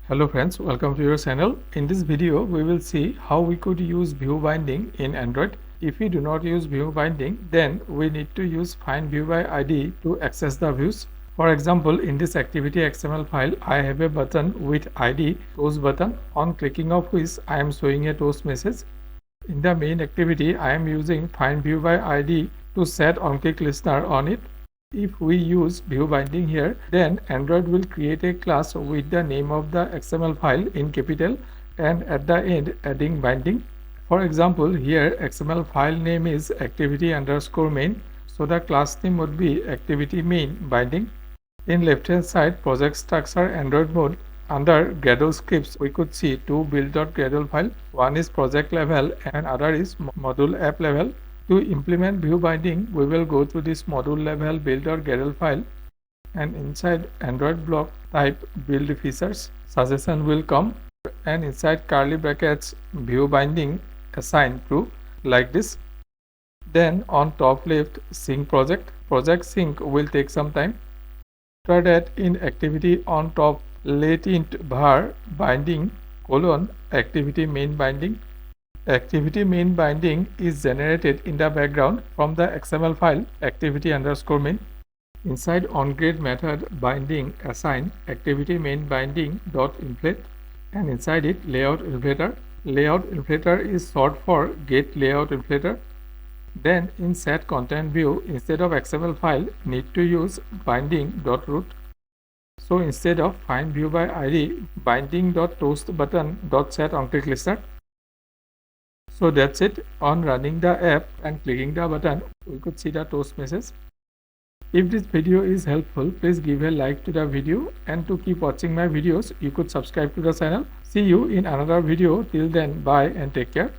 Hello friends, welcome to your channel. In this video, we will see how we could use view binding in Android. If we do not use view binding, then we need to use find view by ID to access the views. For example, in this activity XML file, I have a button with ID toast button, on clicking of which I am showing a toast message. In the main activity, I am using find view by ID to set on-click listener on it. If we use view binding here, then Android will create a class with the name of the XML file in capital and at the end adding binding. For example, here XML file name is activity_main, so the class name would be activity main binding. In left hand side project structure Android mode, under Gradle scripts we could see two build.gradle file. One is project level and other is module app level. To implement view binding, we will go to this module level build.gradle file, and inside Android block type build features suggestion will come, and inside curly brackets view binding assign true like this. Then on top left sync project sync will take some time. After that, in activity on top let int var binding activity main binding. Activity main binding is generated in the background from the XML file activity_main. Inside onGrade method binding assign activity main binding dot inflate, and inside it layout inflator. Layout inflator is short for get layout inflator. Then in set content view, instead of XML file need to use binding dot root. So instead of find view by ID, binding dot toast button dot set on-click listener. So that's it. On running the app and clicking the button, we could see the toast message. If this video is helpful, please give a like to the video, and to keep watching my videos, you could subscribe to the channel. See you in another video. Till then, bye and take care.